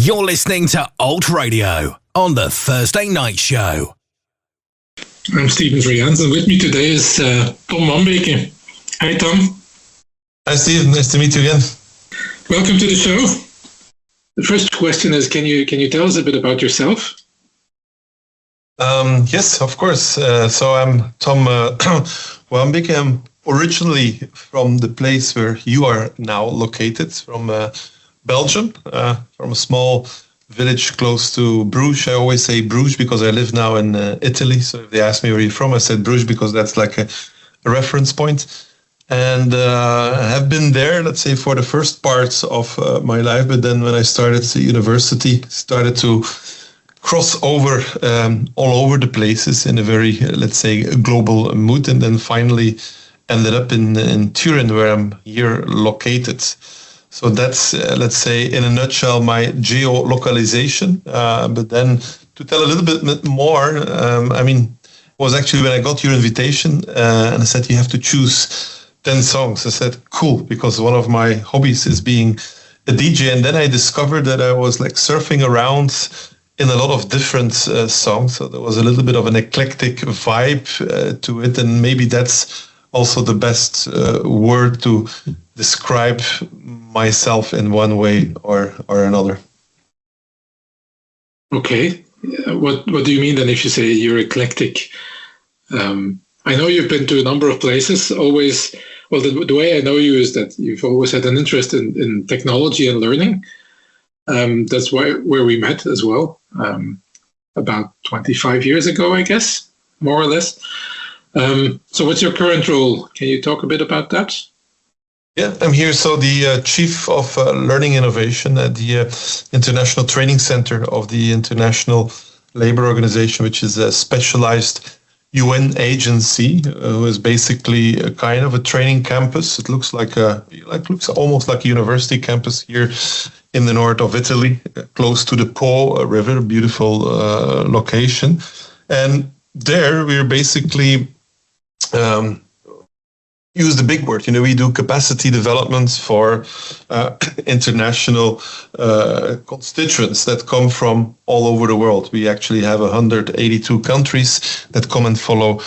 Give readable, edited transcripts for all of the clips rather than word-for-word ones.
You're listening to Alt Radio on the Thursday Night Show. I'm Steven Vrians, and with me today is Tom Wambeke. Hi, Tom. Hi, Steve. Nice to meet you again. Welcome to the show. The first question is, can you tell us a bit about yourself? Yes, of course. So I'm Tom Wambeke. I'm originally from the place where you are now located, from Belgium, from a small village close to Bruges. I always say Bruges because I live now in Italy. So if they ask me where you're from, I said Bruges because that's like a reference point. And I have been there, let's say, for the first parts of my life. But then when I started university, started to cross over all over the places in a very, let's say, global mood. And then finally ended up in Turin, where I'm here located. So that's, let's say, in a nutshell, my geolocalization. But then to tell a little bit more, it was actually when I got your invitation and I said, you have to choose 10 songs. I said, cool, because one of my hobbies is being a DJ. And then I discovered that I was like surfing around in a lot of different songs. So there was a little bit of an eclectic vibe to it. And maybe that's also the best word to describe myself in one way or another. Okay. What do you mean then if you say you're eclectic? I know you've been to a number of places, always. Well, the way I know you is that you've always had an interest in technology and learning. That's where we met as well, about 25 years ago, I guess, more or less. So what's your current role? Can you talk a bit about that? Yeah, I'm here. So the Chief of Learning Innovation at the International Training Center of the International Labour Organization, which is a specialized UN agency, who is basically a kind of a training campus. It looks looks almost like a university campus here in the north of Italy, close to the Po River, beautiful location. And there we're basically use the big word. We do capacity development for international constituents that come from all over the world. We actually have 182 countries that come and follow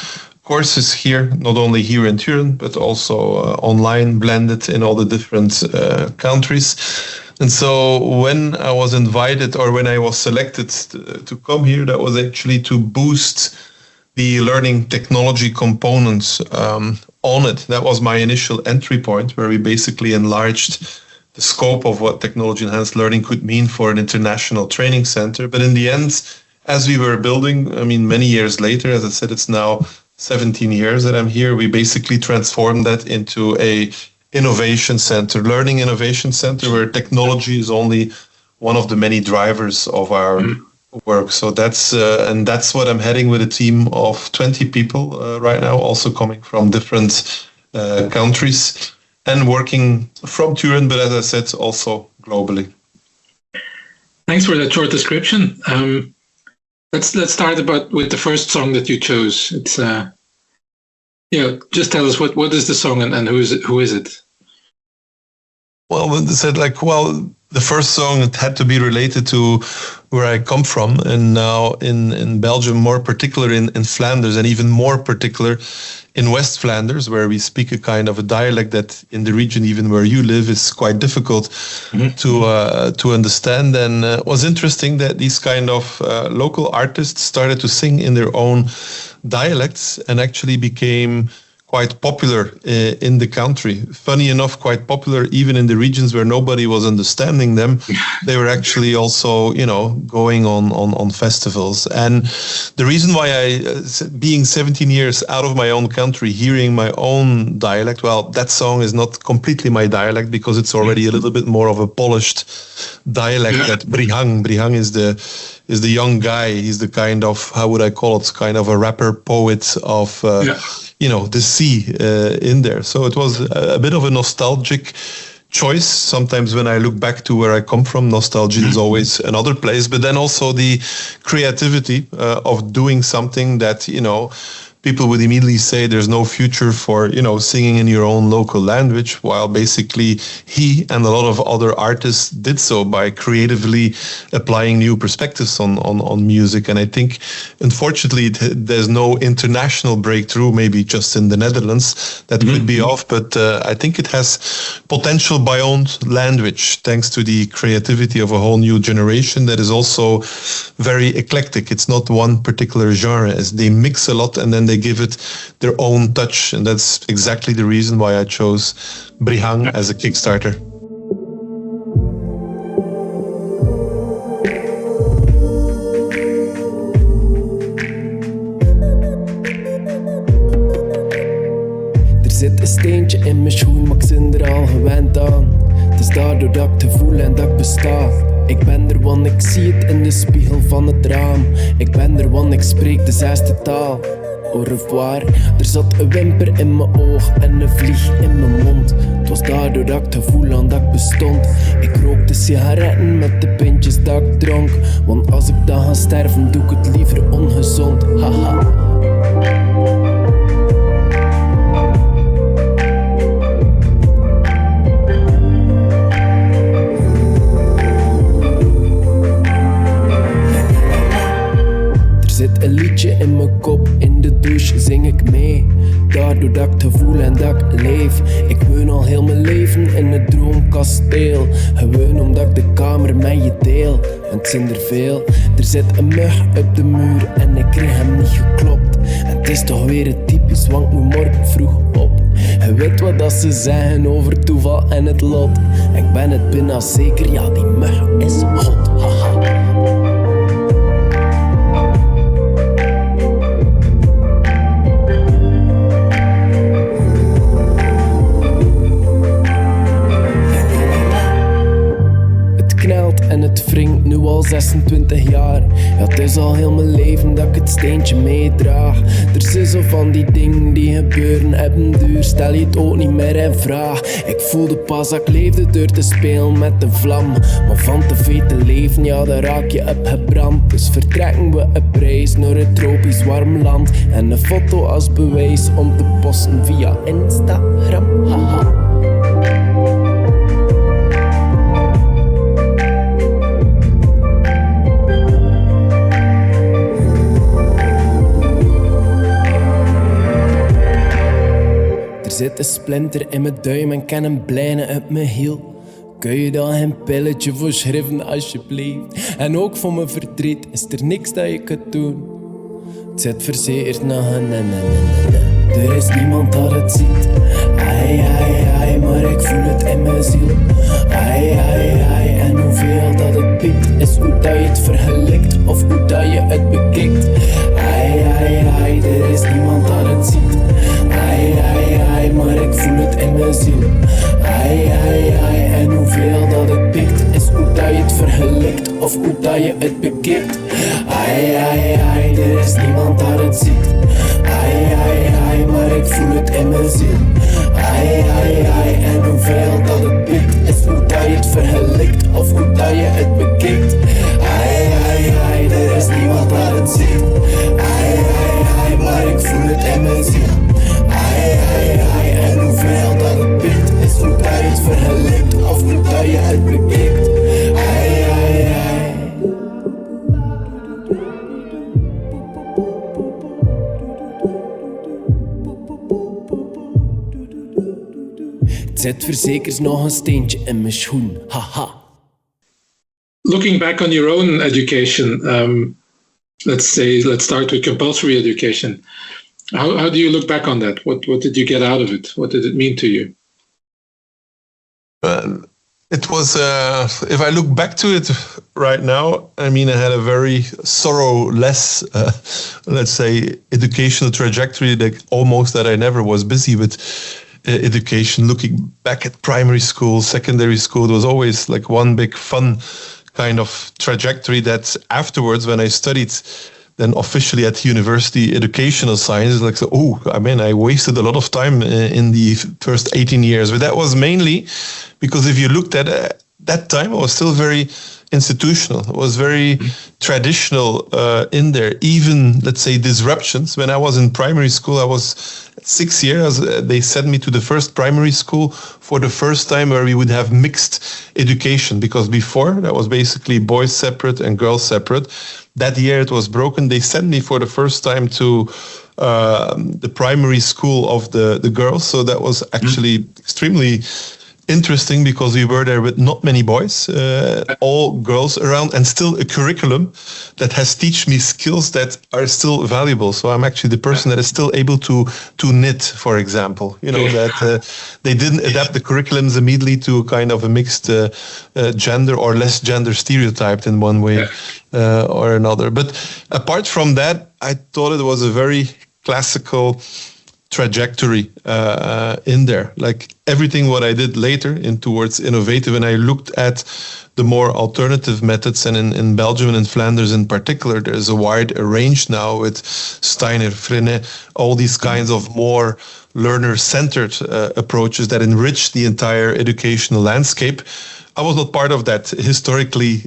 courses here, not only here in Turin, but also online, blended in all the different countries. And so when I was invited, or when I was selected to come here, that was actually to boost the learning technology components on it. That was my initial entry point, where we basically enlarged the scope of what technology enhanced learning could mean for an international training center. But in the end, as we were building, many years later, as I said, it's now 17 years that I'm here, we basically transformed that into a innovation center, learning innovation center, where technology is only one of the many drivers of our work. So that's what I'm heading, with a team of 20 people right now, also coming from different countries and working from Turin, but as I said, also globally. Thanks for that short description. Let's start with the first song that you chose. It's just tell us what is the song and who is it? Well, they said the first song, it had to be related to where I come from, and now in Belgium, more particular in Flanders, and even more particular in West Flanders, where we speak a kind of a dialect that in the region, even where you live, is quite difficult to understand. And it was interesting that these kind of local artists started to sing in their own dialects and actually became quite popular in the country. Funny enough, quite popular even in the regions where nobody was understanding them. They were actually also, going on festivals. And the reason why being 17 years out of my own country, hearing my own dialect, well, that song is not completely my dialect because it's already a little bit more of a polished dialect. That Brihang is the young guy. He's the kind of, how would I call it, kind of a rapper poet of the sea in there. So it was a bit of a nostalgic choice. Sometimes when I look back to where I come from, nostalgia is always another place. But then also the creativity of doing something that, people would immediately say there's no future for, singing in your own local language, while basically he and a lot of other artists did so by creatively applying new perspectives on music. And I think, unfortunately, there's no international breakthrough, maybe just in the Netherlands, that could be off. But I think it has potential beyond language, thanks to the creativity of a whole new generation that is also very eclectic. It's not one particular genre, as they mix a lot and then they give it their own touch. And that's exactly the reason why I chose Brihang as a Kickstarter. Er zit een steentje in mijn schoen, maar ik zit er al gewend aan. Het is daardoor dat ik te voel en dat ik besta. Ik ben er, want ik zie het in de spiegel van het raam. Ik ben er, want ik spreek de 6e taal. Au revoir. Er zat een wimper in mijn oog en een vlieg in mijn mond. Het was daardoor dat ik te voel aan dat ik bestond. Ik rookte sigaretten met de pintjes dat ik dronk. Want als ik dan ga sterven, doe ik het liever ongezond. Haha. Zit een liedje in mijn kop, in de douche zing ik mee. Daardoor dat ik te voel en dat ik leef. Ik woon al heel mijn leven in het droomkasteel. Gewoon omdat ik de kamer met je deel. En het zijn er veel. Er zit een mug op de muur en ik kreeg hem niet geklopt. En het is toch weer het typisch, want ik moet morgen vroeg op. Je weet wat dat ze zeggen over toeval en het lot. Ik ben het bijna zeker, ja die mug is hot, haha. En het wringt nu al 26 jaar. Ja, het is al heel mijn leven dat ik het steentje meedraag. Er zijn zo van die dingen die gebeuren hebben duur. Stel je het ook niet meer in vraag. Ik voelde pas dat ik leefde door te spelen met de vlam. Maar van te veel te leven, ja daar raak je op gebrand. Dus vertrekken we op reis naar een tropisch warm land. En een foto als bewijs om te posten via Instagram. Haha. Er zit een splinter in mijn duim en kan een blijne op mijn hiel. Kun je dan een pilletje voor schrijven alsjeblieft? En ook voor mijn verdriet is er niks dat je kunt doen. Het zit verzekerd nog een. Er is niemand dat het ziet. Ai, ai, ai, maar ik voel het in mijn ziel. Ai, ai, ai, en hoeveel dat het piept is hoe dat je het vergelijkt of hoe dat je het bekijkt. Ai, ai, ai, er is niemand dat het ziet. Ai, ai, ai, maar ik voel het in mijn ziel. Ai, ai, ai, en hoeveel dat het pikt is hoe dat je het vergelijkt of hoe dat je het bekijkt. Ai, ai, ai, er is niemand dat het ziet. Ai, ai, ai, maar ik voel het in mijn ziel. Ai, ai, ai, en hoeveel dat het pikt is hoe dat je het vergelijkt of hoe dat je het bekijkt. Ai, ai, ai, er is niemand dat het ziet. Ai, ai, ai, maar ik voel het in mijn ziel. Ai, ai, ai, en hoeveel dat het pikt is hoe dat je het vergelijkt of hoe dat je het bekijkt. Ai, ai, ai. Het zit verzekerd nog een steentje in mijn schoen, haha. Looking back on your own education, let's start with compulsory education. How do you look back on that? What did you get out of it? What did it mean to you? It was, if I look back to it right now, I mean, I had a very sorrow-less, let's say, educational trajectory that I never was busy with education. Looking back at primary school, secondary school, it was always like one big fun kind of trajectory that afterwards, when I studied then officially at university educational science, like, so, I wasted a lot of time in the first 18 years. But that was mainly because if you looked at that time, I was still very institutional. It was very traditional in there. Even, let's say, disruptions. When I was in primary school, I was 6 years. They sent me to the first primary school for the first time where we would have mixed education, because before that was basically boys separate and girls separate. That year it was broken. They sent me for the first time to the primary school of the girls. So that was actually extremely interesting, because we were there with not many boys, all girls around, and still a curriculum that has teach me skills that are still valuable. So I'm actually the person that is still able to knit, for example. That they didn't adapt the curriculums immediately to kind of a mixed gender or less gender stereotyped in one way or another. But apart from that, I thought it was a very classical trajectory in there. Like everything what I did later in towards innovative, and I looked at the more alternative methods, and in Belgium and in Flanders in particular, there's a wide range now with Steiner, Freinet, all these kinds of more learner-centered approaches that enrich the entire educational landscape. I was not part of that historically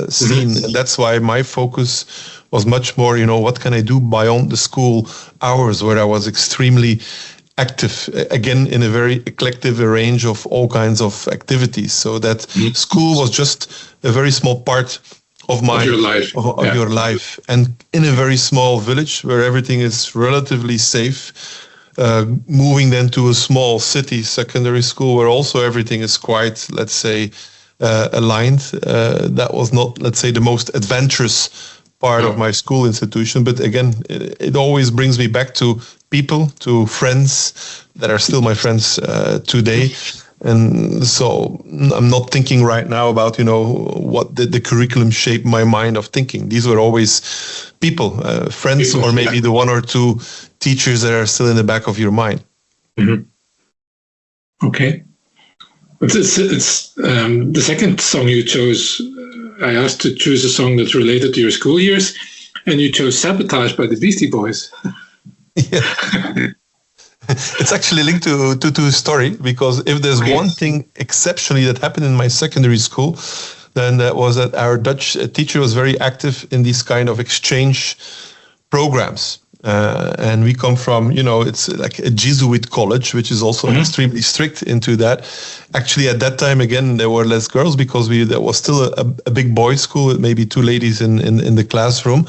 scene, and that's why my focus was much more, what can I do beyond the school hours, where I was extremely active, again, in a very eclectic range of all kinds of activities. So that school was just a very small part of your life. Of your life. And in a very small village where everything is relatively safe, moving then to a small city secondary school where also everything is quite, let's say, aligned. That was not, let's say, the most adventurous part of my school institution, but again, it always brings me back to people, to friends that are still my friends today. And so I'm not thinking right now about, what did the curriculum shape my mind of thinking. These were always people, friends, or maybe the one or two teachers that are still in the back of your mind. Mm-hmm. Okay. It's the second song you chose. I asked to choose a song that's related to your school years, and you chose Sabotage by the Beastie Boys. Yeah. It's actually linked to a story, because if there's one thing exceptionally that happened in my secondary school, then that was that our Dutch teacher was very active in these kind of exchange programs. And we come from, it's like a Jesuit college, which is also extremely strict into that. Actually, at that time, again, there were less girls, because there was still a big boys' school with maybe two ladies in the classroom.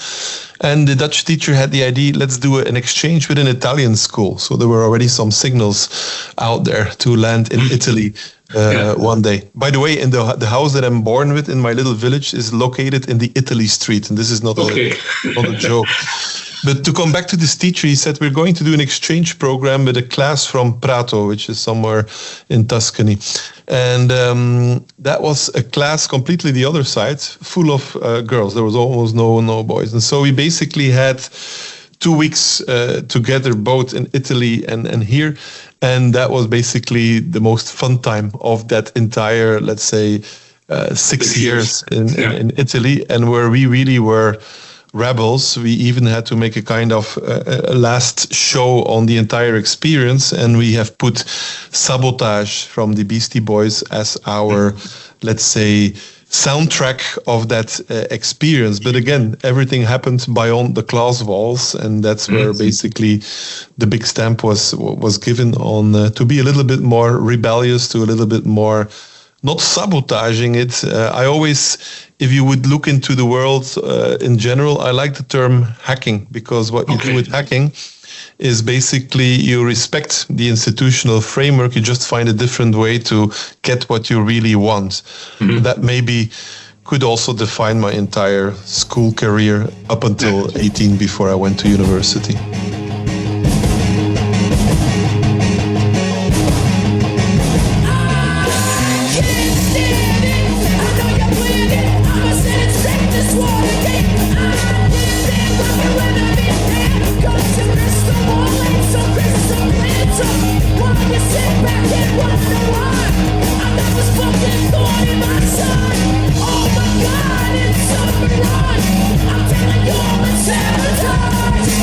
And the Dutch teacher had the idea, let's do an exchange with an Italian school. So there were already some signals out there to land in Italy one day. By the way, in the house that I'm born with in my little village is located in the Italy street. And this is not a joke. But to come back to this teacher, he said, we're going to do an exchange program with a class from Prato, which is somewhere in Tuscany. And that was a class completely the other side, full of girls. There was almost no boys. And so we basically had 2 weeks together, both in Italy and here. And that was basically the most fun time of that entire, let's say, 6 years in Italy, and where we really were rebels. We even had to make a kind of a last show on the entire experience, and we have put Sabotage from the Beastie Boys as our, let's say, soundtrack of that experience. But again, everything happened beyond the class walls, and that's where basically the big stamp was given on to be a little bit more rebellious, to a little bit more not sabotaging it. I always, if you would look into the world in general, I like the term hacking, because what you do with hacking is basically you respect the institutional framework, you just find a different way to get what you really want. That maybe could also define my entire school career up until 18, before I went to university. I'm telling you, I'm sabotage.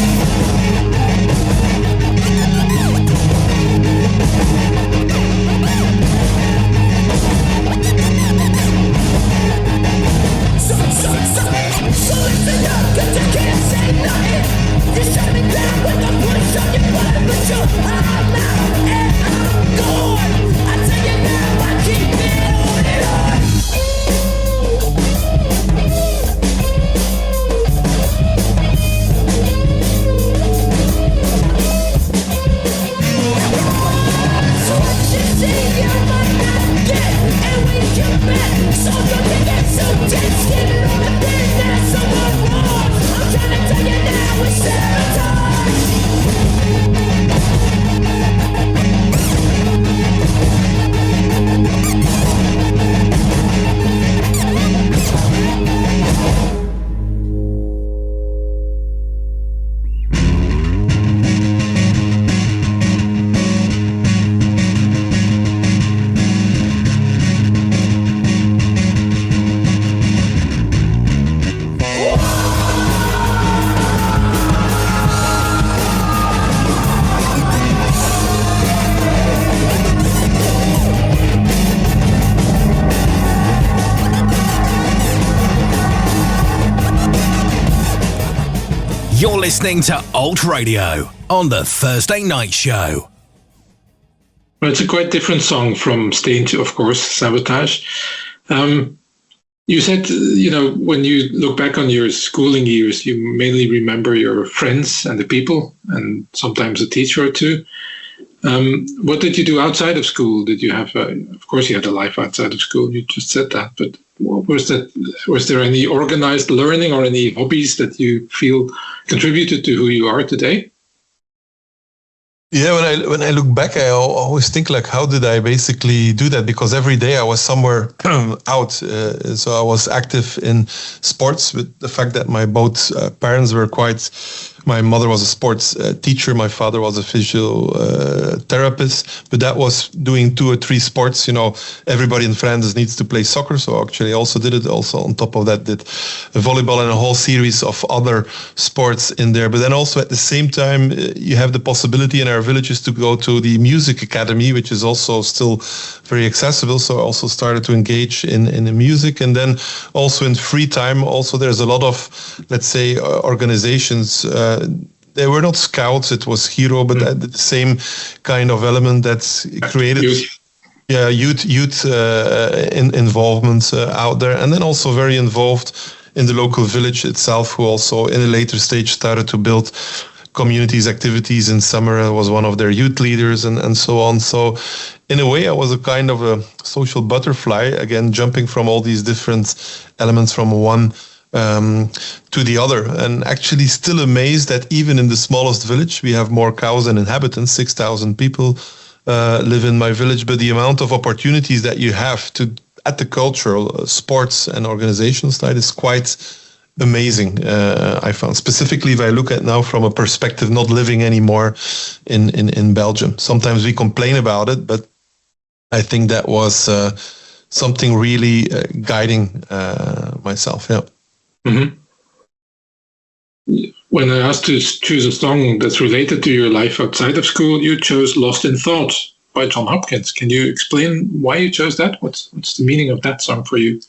You're listening to Alt Radio on the Thursday Night Show. Well, it's a quite different song from Stain to, of course, Sabotage. You said, when you look back on your schooling years, you mainly remember your friends and the people, and sometimes a teacher or two. What did you do outside of school? Did you have, of course, you had a life outside of school. You just said that, but what was that? Was there any organized learning or any hobbies that you feel contributed to who you are today? Yeah, when I look back, I always think like, how did I basically do that? Because every day I was somewhere out. So I was active in sports with the fact that my both parents were my mother was a sports teacher. My father was a physiotherapist, but that was doing 2 or 3 sports. Everybody in France needs to play soccer. So actually I also did it. Also on top of that, did volleyball and a whole series of other sports in there. But then also at the same time, you have the possibility in our villages to go to the music academy, which is also still very accessible. So I also started to engage in the music, and then also in free time. Also, there's a lot of, let's say, organizations. They were not scouts; it was Hero, but the same kind of element that's created. Youth involvement out there, and then also very involved in the local village itself, who also in a later stage started to build communities, activities. In summer, I was one of their youth leaders and so on. So in a way, I was a kind of a social butterfly, again, jumping from all these different elements from one to the other. And actually still amazed that even in the smallest village, we have more cows than inhabitants, 6,000 people live in my village. But the amount of opportunities that you have at the cultural, sports and organizational side is quite amazing. I found, specifically if I look at now from a perspective not living anymore in Belgium. Sometimes we complain about it, but I think that was something really guiding myself. Yeah. Mm-hmm. When I asked to choose a song that's related to your life outside of school, you chose "Lost in Thought" by John Hopkins. Can you explain why you chose that? What's the meaning of that song for you?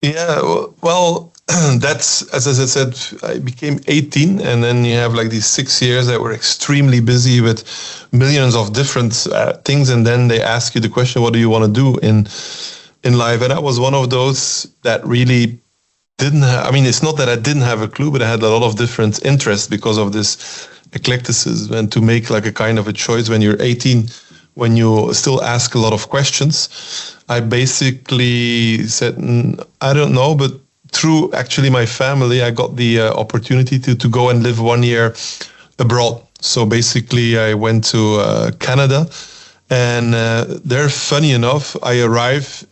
Yeah, well, that's, as I said, I became 18, and then you have like these 6 years that were extremely busy with millions of different things, and then they ask you the question, what do you want to do in life? And I was one of those that really didn't have, I mean, it's not that I didn't have a clue, but I had a lot of different interests because of this eclecticism, and to make like a kind of a choice when you're 18, when you still ask a lot of questions, I basically said, I don't know, but through actually my family, I got the opportunity to go and live 1 year abroad. So basically I went to Canada, and there, funny enough, I arrived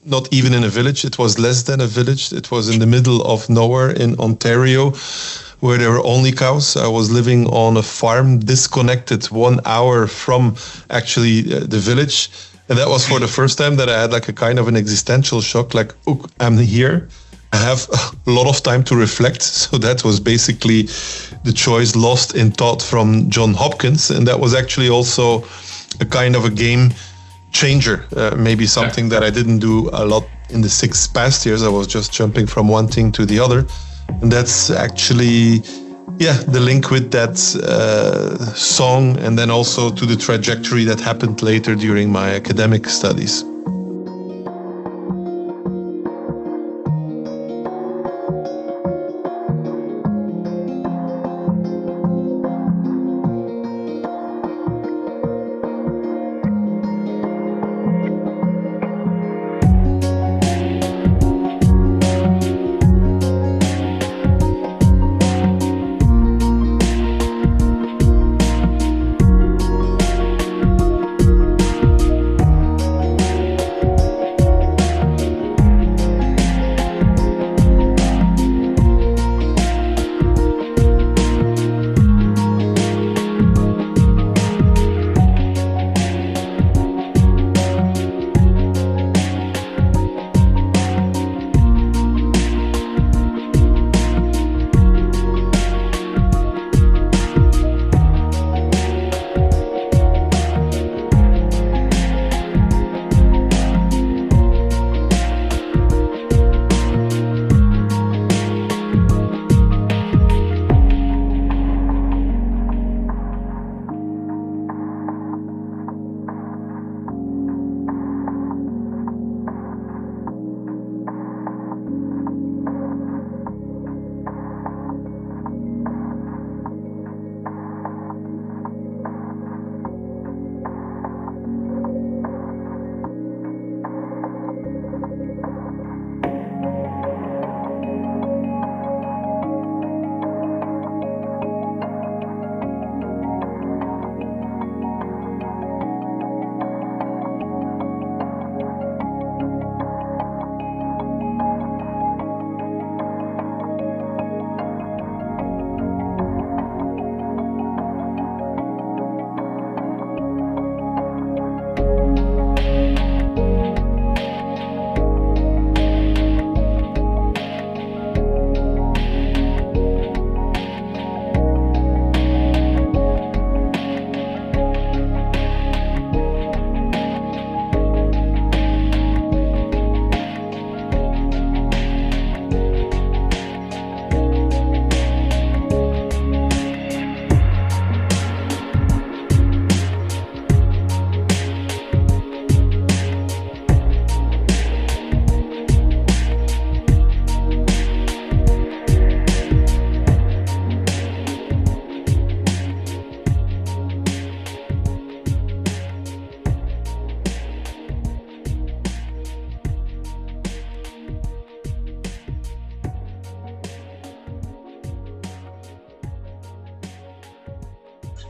not even in a village. It was less than a village. It was in the middle of nowhere in Ontario, where there were only cows. I was living on a farm, disconnected 1 hour from actually the village. And that was for the first time that I had like a kind of an existential shock, like, oh, I'm here. I have a lot of time to reflect. So that was basically the choice, Lost in Thought from John Hopkins. And that was actually also a kind of a game changer, maybe something that I didn't do a lot in the 6 past years. I was just jumping from one thing to the other. And that's actually, the link with that song, and then also to the trajectory that happened later during my academic studies.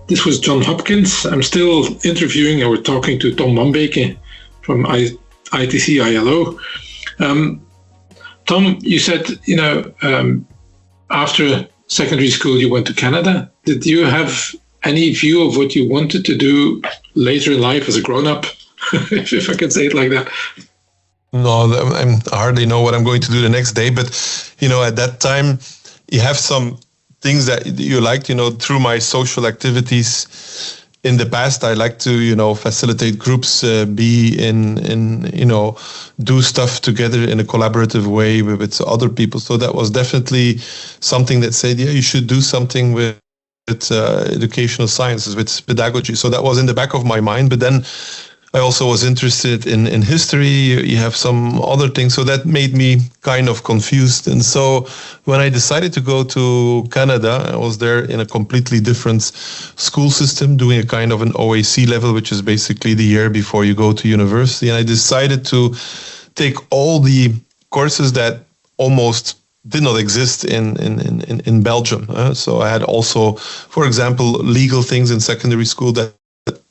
this was John Hopkins. I'm still interviewing or talking to Tom Mambeke from ITC ILO. Tom, you said, after secondary school, you went to Canada. Did you have any view of what you wanted to do later in life as a grown-up, if I can say it like that? No, I hardly know what I'm going to do the next day. But, at that time, you have some things that you liked, through my social activities. In the past, I like to, facilitate groups, do stuff together in a collaborative way with other people. So that was definitely something that said, yeah, you should do something with educational sciences, with pedagogy. So that was in the back of my mind. But then I also was interested in history. You have some other things. So that made me kind of confused. And so when I decided to go to Canada, I was there in a completely different school system, doing a kind of an OAC level, which is basically the year before you go to university. And I decided to take all the courses that almost did not exist in Belgium. So I had also, for example, legal things in secondary school that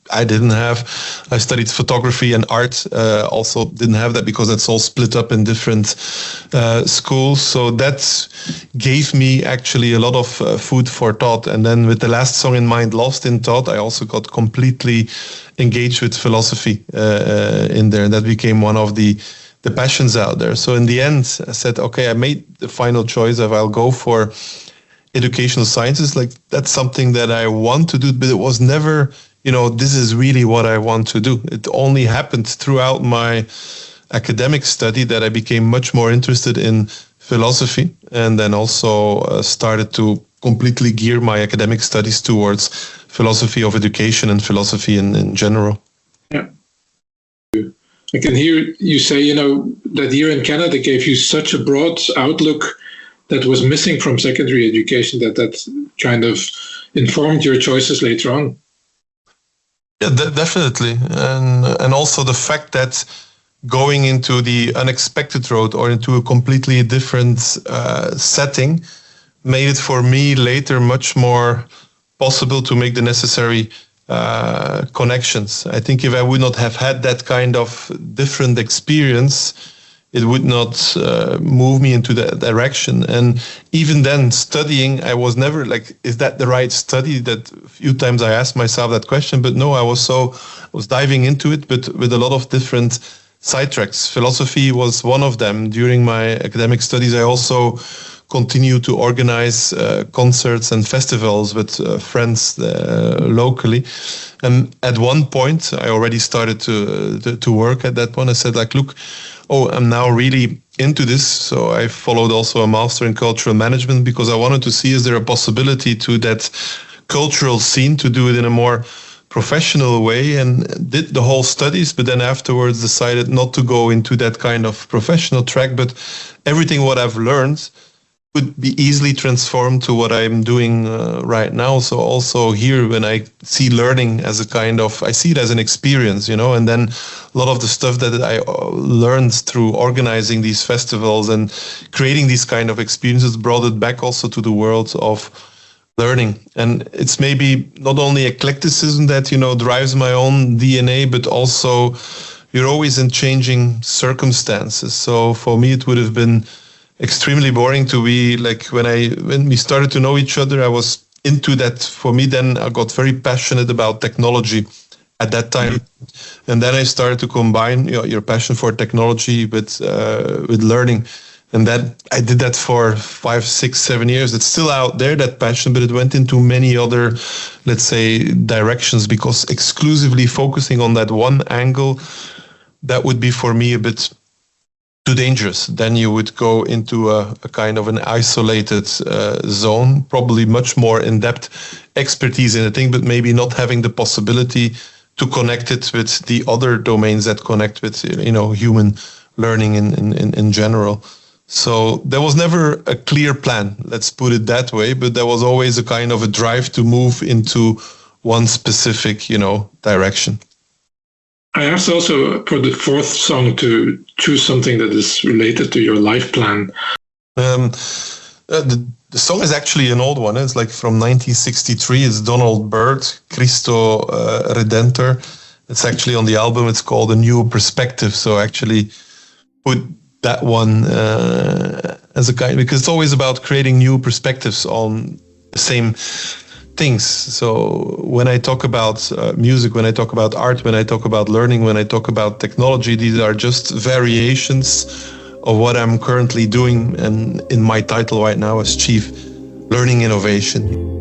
I didn't have. I studied photography and art, also didn't have that because that's all split up in different schools. So that gave me actually a lot of food for thought. And then with The Last Song in Mind, Lost in Thought, I also got completely engaged with philosophy in there. And that became one of the passions out there. So in the end, I said, okay, I made the final choice of I'll go for educational sciences. Like, that's something that I want to do, but it was never, this is really what I want to do. It only happened throughout my academic study that I became much more interested in philosophy, and then also started to completely gear my academic studies towards philosophy of education and philosophy in general. Yeah. I can hear you say, that year in Canada gave you such a broad outlook that was missing from secondary education, that kind of informed your choices later on. Yeah, definitely. And also the fact that going into the unexpected road or into a completely different setting made it for me later much more possible to make the necessary connections. I think if I would not have had that kind of different experience, it would not move me into that direction. And even then, studying, I was never like, is that the right study? That a few times I asked myself that question, but no, I was diving into it, but with a lot of different sidetracks. Philosophy was one of them. During my academic studies, I also continued to organize concerts and festivals with friends locally. And at one point, I already started to work at that one. I said, look, I'm now really into this. So I followed also a master in cultural management because I wanted to see, is there a possibility to that cultural scene to do it in a more professional way, and did the whole studies, but then afterwards decided not to go into that kind of professional track, but everything what I've learned would be easily transformed to what I'm doing right now. So also here, when I see learning as a kind of, I see it as an experience, and then a lot of the stuff that I learned through organizing these festivals and creating these kind of experiences brought it back also to the world of learning. And it's maybe not only eclecticism that, drives my own DNA, but also you're always in changing circumstances. So for me, it would have been extremely boring to be like when we started to know each other, I was into that. For me, then I got very passionate about technology at that time. And then I started to combine your passion for technology with learning. And that I did that for 5, 6, 7 years. It's still out there, that passion, but it went into many other, let's say, directions, because exclusively focusing on that one angle, that would be for me a bit too dangerous. Then you would go into a kind of an isolated zone, probably much more in-depth expertise in a thing, but maybe not having the possibility to connect it with the other domains that connect with human learning in general. So there was never a clear plan, let's put it that way, but there was always a kind of a drive to move into one specific, direction. I asked also for the fourth song to choose something that is related to your life plan. The song is actually an old one. It's like from 1963. It's Donald Byrd, Cristo Redentor. It's actually on the album. It's called A New Perspective. So actually put that one as a kind, because it's always about creating new perspectives on the same things. So when I talk about music, when I talk about art, when I talk about learning, when I talk about technology, these are just variations of what I'm currently doing, and in my title right now as Chief Learning Innovation.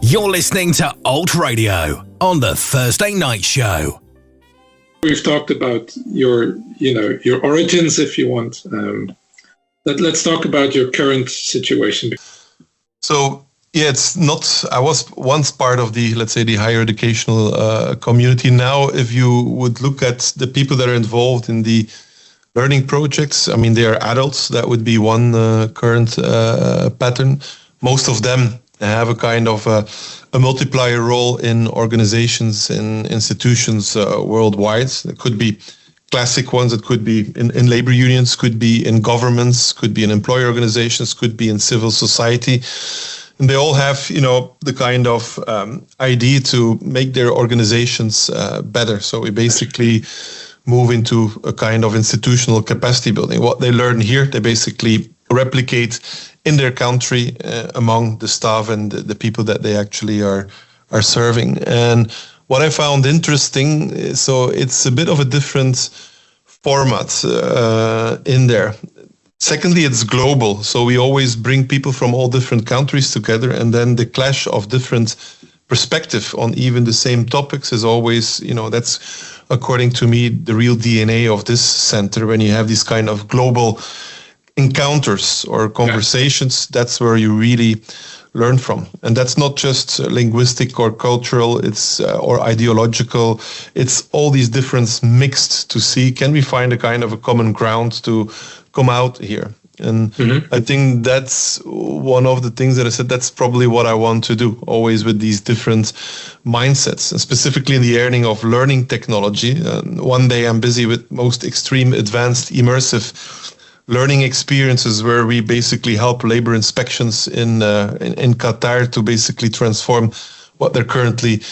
You're listening to Alt Radio on the Thursday Night Show. We've talked about your origins, if you want, Let's talk about your current situation. So, yeah, it's not. I was once part of the, let's say, the higher educational community. Now, if you would look at the people that are involved in the learning projects, I mean, they are adults. That would be one current pattern. Most of them have a kind of a multiplier role in organizations, in institutions worldwide. It could be classic ones. It could be in labor unions, could be in governments, could be in employer organizations, could be in civil society. And they all have, the kind of idea to make their organizations better. So we basically move into a kind of institutional capacity building. What they learn here, they basically replicate in their country among the staff and the people that they actually are serving. And what I found interesting, so it's a bit of a different format in there. Secondly, it's global. So we always bring people from all different countries together, and then the clash of different perspective on even the same topics is always, that's, according to me, the real DNA of this center. When you have these kind of global encounters or conversations, that's where you really learn from. And that's not just linguistic or cultural, it's or ideological. It's all these differences mixed to see, can we find a kind of a common ground to come out here? And I think that's one of the things that I said, that's probably what I want to do, always with these different mindsets, and specifically in the area of learning technology. One day I'm busy with most extreme, advanced, immersive learning experiences where we basically help labor inspections in Qatar to basically transform what they're currently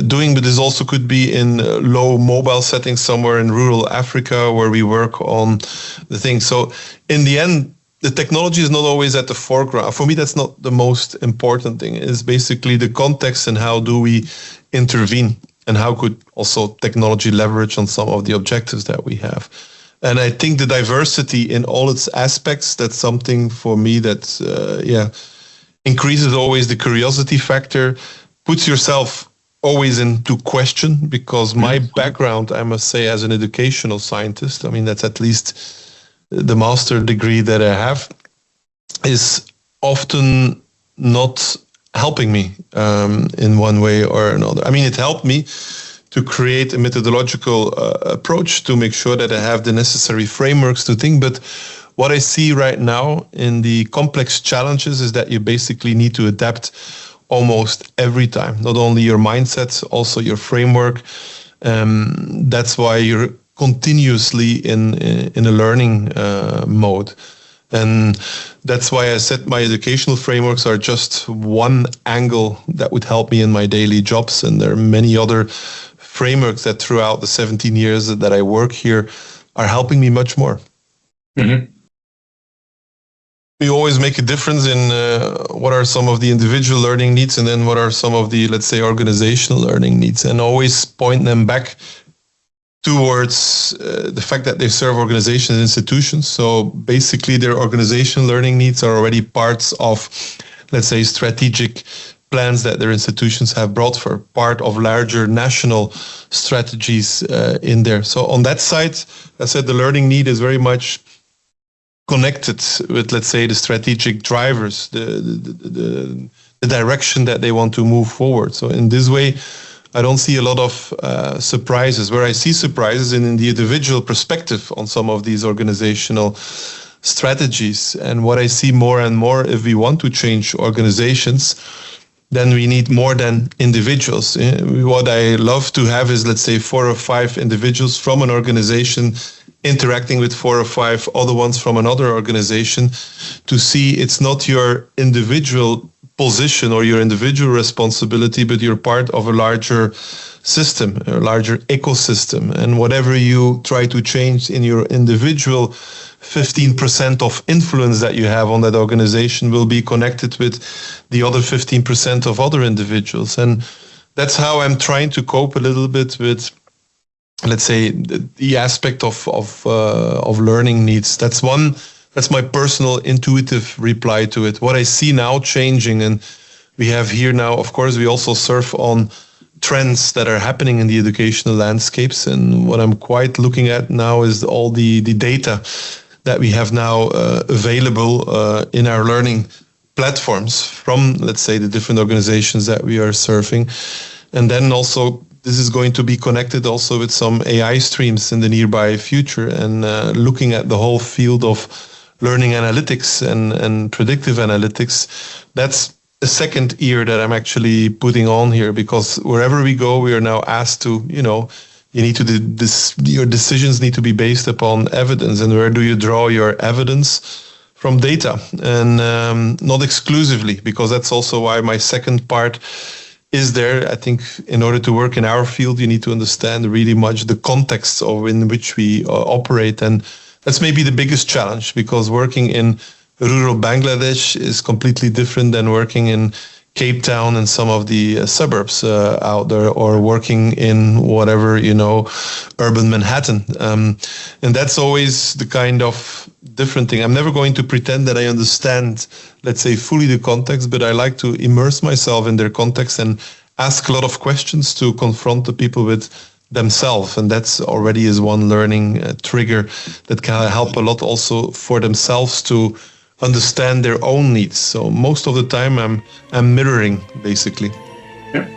doing. But this also could be in low mobile settings somewhere in rural Africa where we work on the thing. So in the end, the technology is not always at the foreground. For me, that's not the most important thing. It's basically the context and how do we intervene, and how could also technology leverage on some of the objectives that we have. And I think the diversity in all its aspects, that's something for me that, increases always the curiosity factor, puts yourself always into question, because my background, I must say, as an educational scientist, I mean, that's at least the master degree that I have, is often not helping me in one way or another. I mean, it helped me to create a methodological approach to make sure that I have the necessary frameworks to think. But what I see right now in the complex challenges is that you basically need to adapt almost every time, not only your mindset, also your framework. That's why you're continuously in a learning mode. And that's why I said my educational frameworks are just one angle that would help me in my daily jobs. And there are many other frameworks that throughout the 17 years that I work here are helping me much more. Mm-hmm. We always make a difference in what are some of the individual learning needs and then what are some of the, let's say, organizational learning needs, and always point them back towards the fact that they serve organizations and institutions. So basically their organizational learning needs are already parts of, let's say, strategic plans that their institutions have brought for, part of larger national strategies in there. So on that side, I said the learning need is very much connected with, let's say, the strategic drivers, the direction that they want to move forward. So in this way, I don't see a lot of surprises. Where I see surprises in the individual perspective on some of these organizational strategies. And what I see more and more, if we want to change organizations, then we need more than individuals. What I love to have is, let's say, 4 or 5 individuals from an organization interacting with 4 or 5 other ones from another organization to see it's not your individual position or your individual responsibility, but you're part of a larger system, a larger ecosystem. And whatever you try to change in your individual 15% of influence that you have on that organization will be connected with the other 15% of other individuals. And that's how I'm trying to cope a little bit with, let's say, the aspect of learning needs. That's my personal intuitive reply to it. What I see now changing, and we have here now, of course, we also surf on trends that are happening in the educational landscapes. And what I'm quite looking at now is all the data that we have now available in our learning platforms from, let's say, the different organizations that we are serving. And then also, this is going to be connected also with some AI streams in the nearby future, and looking at the whole field of learning analytics and predictive analytics. That's a second ear that I'm actually putting on here, because wherever we go, we are now asked to, you need to your decisions need to be based upon evidence. And where do you draw your evidence? From data, and not exclusively, because that's also why my second part is there. I think in order to work in our field, you need to understand really much the context in which we operate. And that's maybe the biggest challenge, because working in rural Bangladesh is completely different than working in Cape Town and some of the suburbs out there, or working in whatever, urban Manhattan. And that's always the kind of different thing. I'm never going to pretend that I understand, let's say, fully the context, but I like to immerse myself in their context and ask a lot of questions to confront the people with themselves. And that's already is one learning trigger that can help a lot also for themselves to understand their own needs. So most of the time I'm mirroring, basically. Yeah.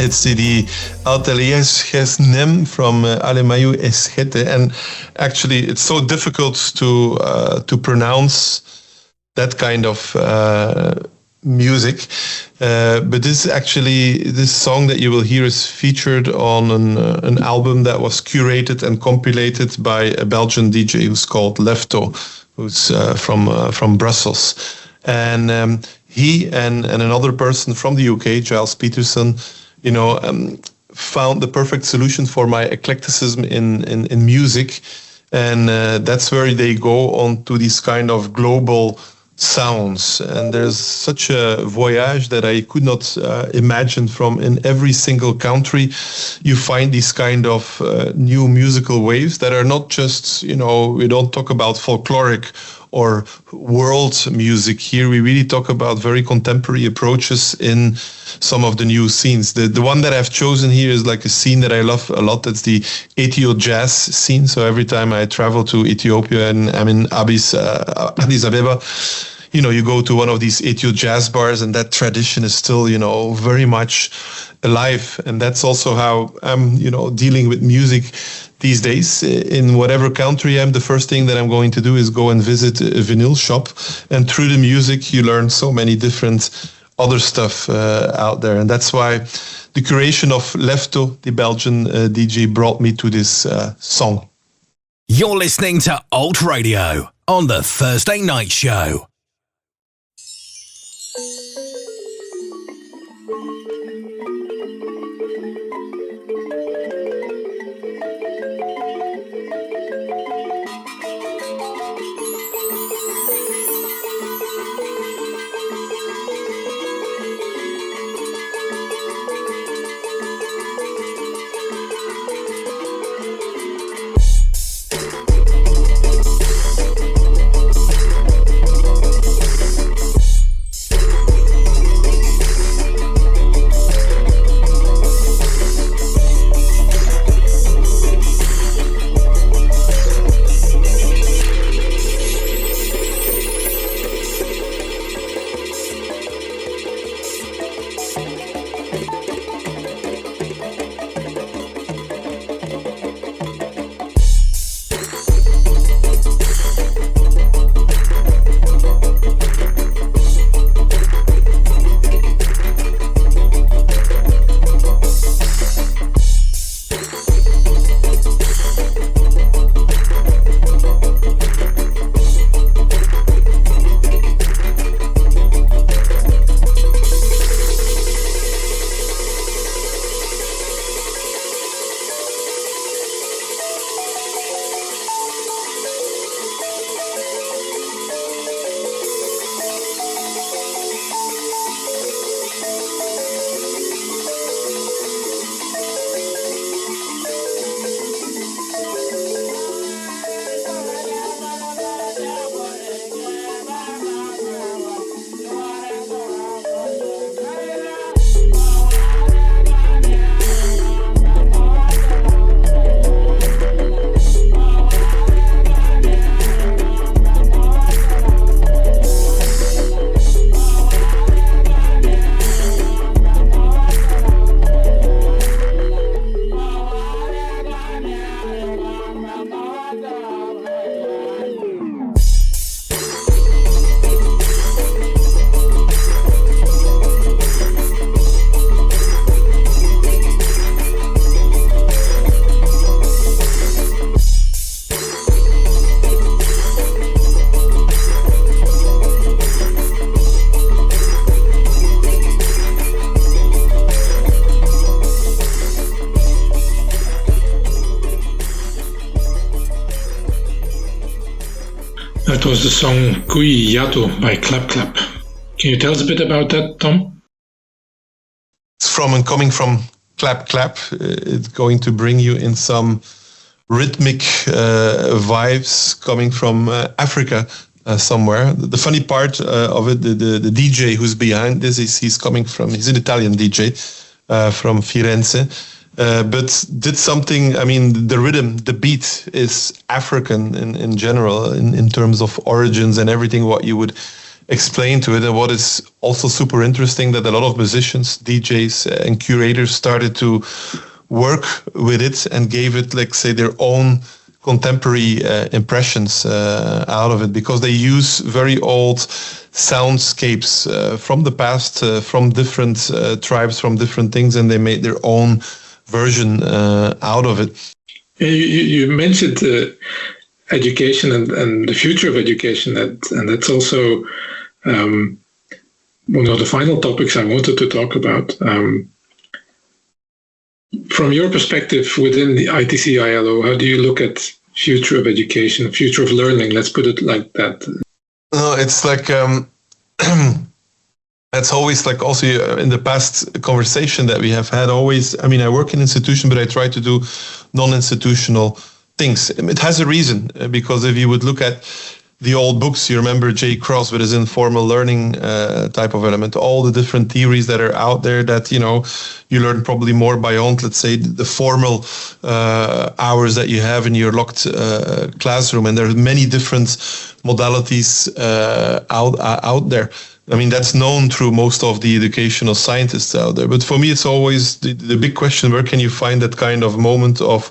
It's the Ateliers Nem from Alemayu Eschete, and actually it's so difficult to pronounce that kind of music. But this song that you will hear is featured on an album that was curated and compilated by a Belgian DJ who's called Lefto, who's from Brussels, and he and another person from the UK, Giles Peterson, found the perfect solution for my eclecticism in music. And that's where they go on to these kind of global sounds. And there's such a voyage that I could not imagine. From in every single country, you find these kind of new musical waves that are not just, we don't talk about folkloric or world music here. We really talk about very contemporary approaches in some of the new scenes. The one that I've chosen here is like a scene that I love a lot. That's the Ethio jazz scene. So every time I travel to Ethiopia and I'm in Addis Ababa, you go to one of these Ethio jazz bars, and that tradition is still, very much alive. And that's also how I'm, dealing with music these days. In whatever country I'm, the first thing that I'm going to do is go and visit a vinyl shop. And through the music, you learn so many different other stuff out there. And that's why the curation of Lefto, the Belgian DJ, brought me to this song. You're listening to Alt Radio on the Thursday Night Show. That was the song Kui Yato by Clap Clap. Can you tell us a bit about that, Tom? It's coming from Clap Clap. It's going to bring you in some rhythmic vibes coming from Africa somewhere. The funny part of it, the DJ who's behind this he's an Italian DJ from Firenze. But did something, the rhythm, the beat is African in general, in terms of origins and everything, what you would explain to it. And what is also super interesting, that a lot of musicians, DJs and curators started to work with it and gave it, like, say, their own contemporary impressions out of it, because they use very old soundscapes from the past, from different tribes, from different things, and they made their own version out of it. You mentioned education and the future of education, and that's also one of the final topics I wanted to talk about. From your perspective within the ITC ILO, how do you look at future of education, future of learning? Let's put it like that. No, it's like that's always like also in the past conversation that we have had. Always, I mean, I work in institution, but I try to do non-institutional things. It has a reason, because if you would look at the old books, you remember J. Cross with his informal learning type of element, all the different theories that are out there that, you know, you learn probably more beyond, let's say, the formal hours that you have in your locked classroom. And there are many different modalities out there. I mean, that's known through most of the educational scientists out there. But for me, it's always the big question, where can you find that kind of moment of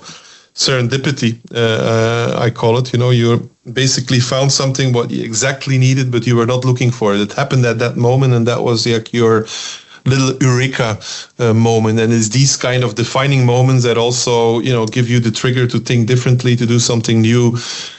serendipity, I call it? You know, you basically found something what you exactly needed, but you were not looking for it. It happened at that moment, and that was like your little eureka moment. And it's these kind of defining moments that also, you know, give you the trigger to think differently, to do something new,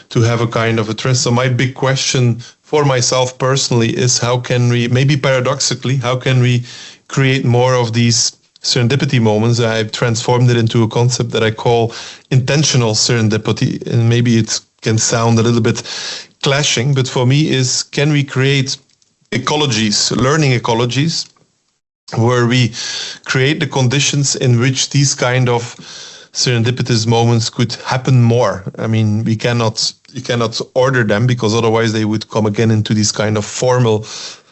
to have a kind of a trust. So my big question for myself personally is, how can we, maybe paradoxically, how can we create more of these serendipity moments? I've transformed it into a concept that I call intentional serendipity, and maybe it can sound a little bit clashing, but for me is, can we create ecologies, learning ecologies, where we create the conditions in which these kind of serendipitous moments could happen more? I mean, you cannot order them, because otherwise they would come again into this kind of formal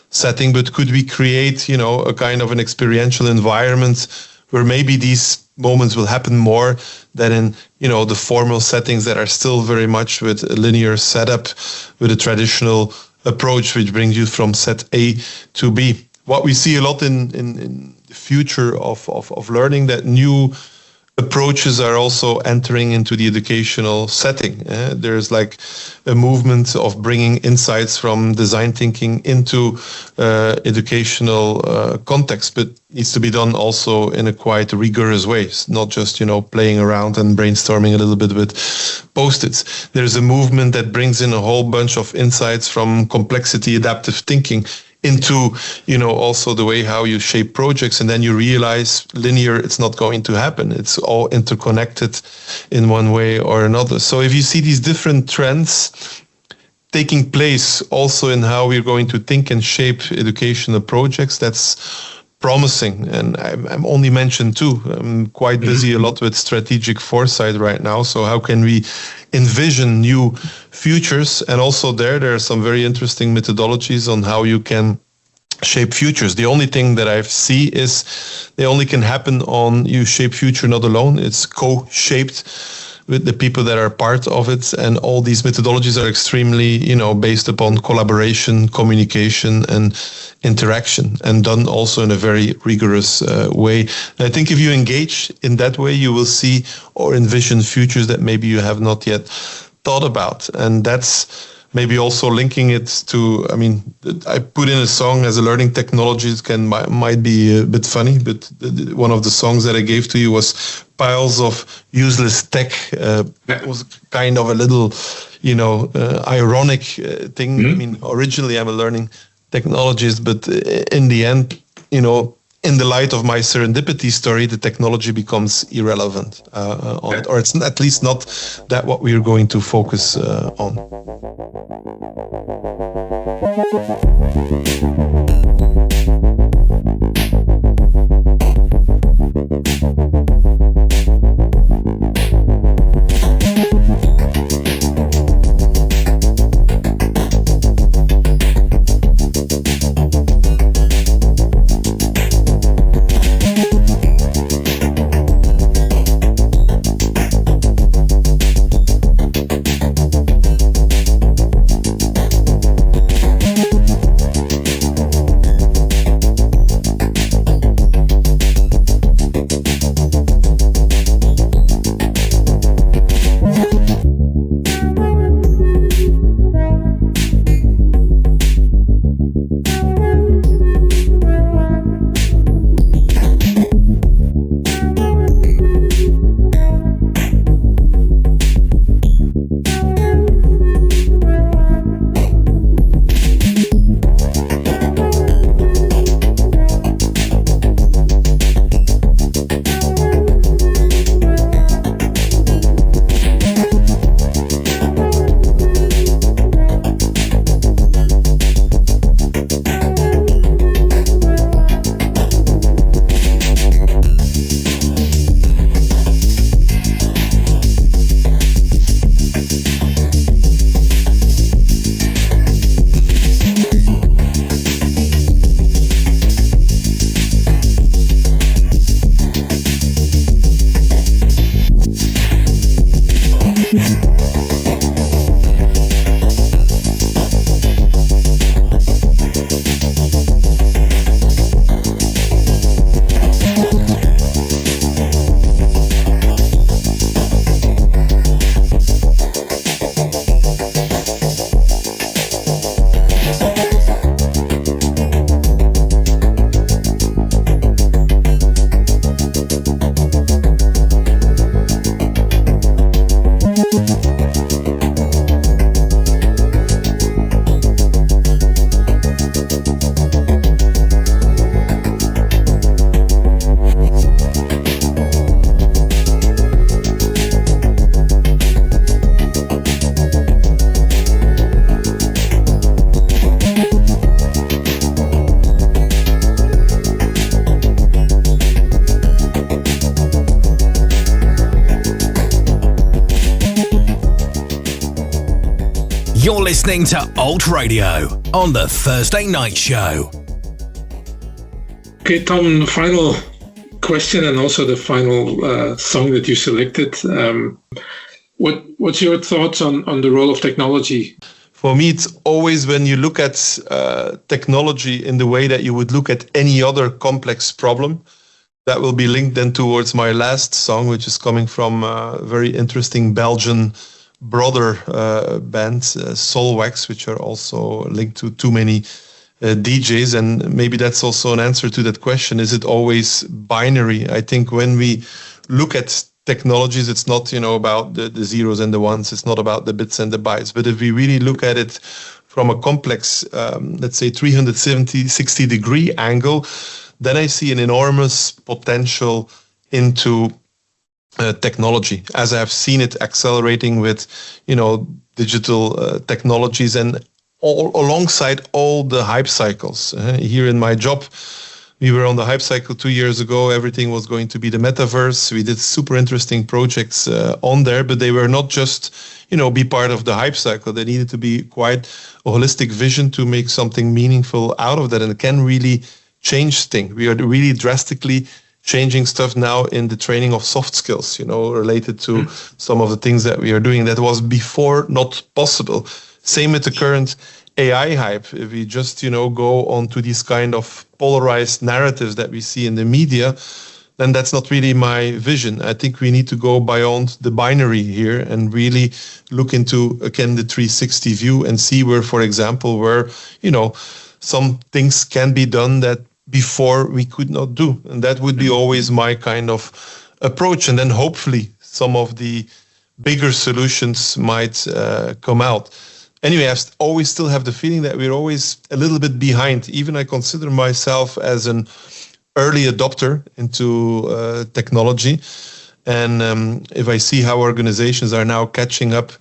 setting. But could we create, you know, a kind of an experiential environment where maybe these moments will happen more than in, you know, the formal settings that are still very much with a linear setup, with a traditional approach which brings you from set A to B. What we see a lot in the future of learning, that new approaches are also entering into the educational setting. There's like a movement of bringing insights from design thinking into educational context, but needs to be done also in a quite rigorous way. It's not just, you know, playing around and brainstorming a little bit with Post-its. There's a movement that brings in a whole bunch of insights from complexity, adaptive thinking, into, you know, also the way how you shape projects. And then you realize linear, it's not going to happen. It's all interconnected in one way or another. So if you see these different trends taking place also in how we're going to think and shape educational projects, that's promising. And I'm only mentioned two. I'm quite busy a lot with strategic foresight right now. So how can we envision new futures? And also there are some very interesting methodologies on how you can shape futures. The only thing that I see is they only can happen on, you shape future not alone. It's co-shaped with the people that are part of it. And all these methodologies are extremely, you know, based upon collaboration, communication, and interaction, and done also in a very rigorous way. And I think if you engage in that way, you will see or envision futures that maybe you have not yet thought about. And that's maybe also linking it to, I mean, I put in a song as a learning technology. It might be a bit funny, but one of the songs that I gave to you was piles of useless tech. It was kind of a little, you know, ironic thing. Mm-hmm. I mean, originally I'm a learning technologist, but in the end, you know, in the light of my serendipity story, the technology becomes irrelevant on it, or it's at least not that what we are going to focus on. You're listening to Alt Radio on the Thursday Night Show. Okay, Tom, final question and also the final song that you selected. What's your thoughts on the role of technology? For me, it's always when you look at technology in the way that you would look at any other complex problem, that will be linked then towards my last song, which is coming from a very interesting Belgian brother band, Solwax, which are also linked to too many DJs. And maybe that's also an answer to that question. Is it always binary? I think when we look at technologies, it's not, about the zeros and the ones. It's not about the bits and the bytes. But if we really look at it from a complex, let's say 360 degree angle, then I see an enormous potential into technology, as I've seen it accelerating with, digital technologies and alongside all the hype cycles. Here in my job, we were on the hype cycle 2 years ago. Everything was going to be the metaverse. We did super interesting projects on there, but they were not just, be part of the hype cycle. They needed to be quite a holistic vision to make something meaningful out of that, and it can really change things. We are really drastically changing stuff now in the training of soft skills, related to some of the things that we are doing that was before not possible. Same with the current AI hype. If we just, go on to these kind of polarized narratives that we see in the media, then that's not really my vision. I think we need to go beyond the binary here and really look into, again, the 360 view and see where, for example, some things can be done that before we could not do. And that would be always my kind of approach. And then hopefully some of the bigger solutions might come out. Anyway, I always still have the feeling that we're always a little bit behind. Even I consider myself as an early adopter into technology. And if I see how organizations are now catching up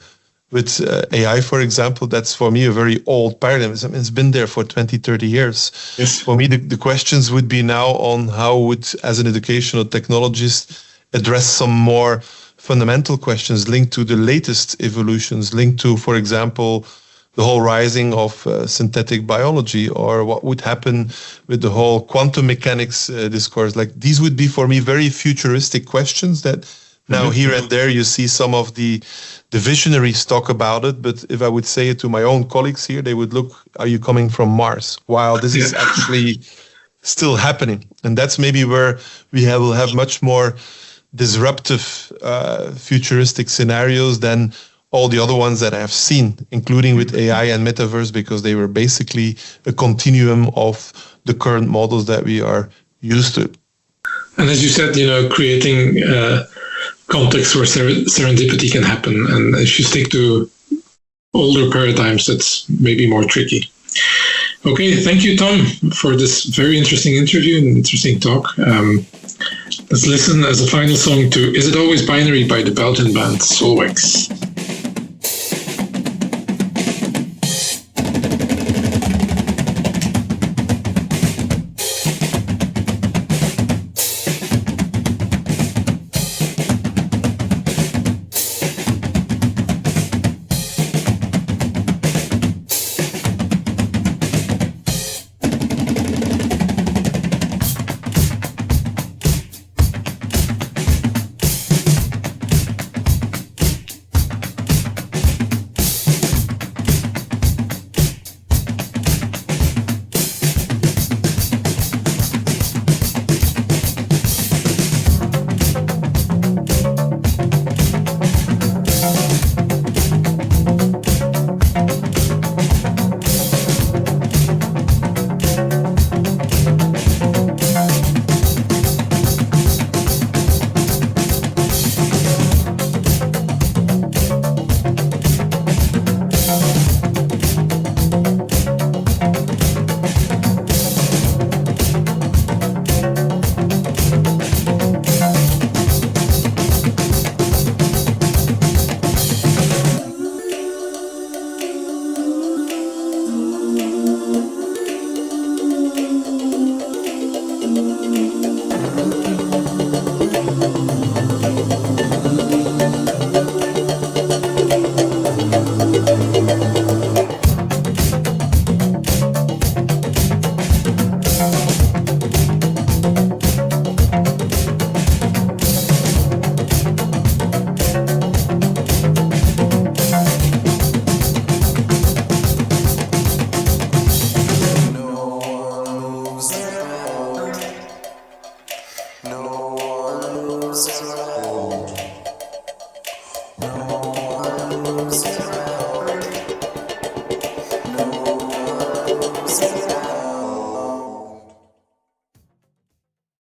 with AI, for example, that's for me a very old paradigm. It's been there for 20, 30 years. Yes. For me, the questions would be now on how would, as an educational technologist, address some more fundamental questions linked to the latest evolutions, linked to, for example, the whole rising of synthetic biology, or what would happen with the whole quantum mechanics discourse. Like, these would be for me very futuristic questions that now here and there you see some of the visionaries talk about it. But if I would say it to my own colleagues here, they would look, are you coming from Mars? While this is actually still happening. And that's maybe where we will have much more disruptive futuristic scenarios than all the other ones that I've seen, including with AI and metaverse, because they were basically a continuum of the current models that we are used to. And as you said, creating context where serendipity can happen. And if you stick to older paradigms, that's maybe more tricky. Okay, thank you, Tom, for this very interesting interview and interesting talk. Let's listen as a final song to Is It Always Binary by the Belgian band Solwax.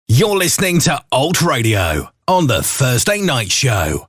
You're listening to Alt Radio on the Thursday Night Show.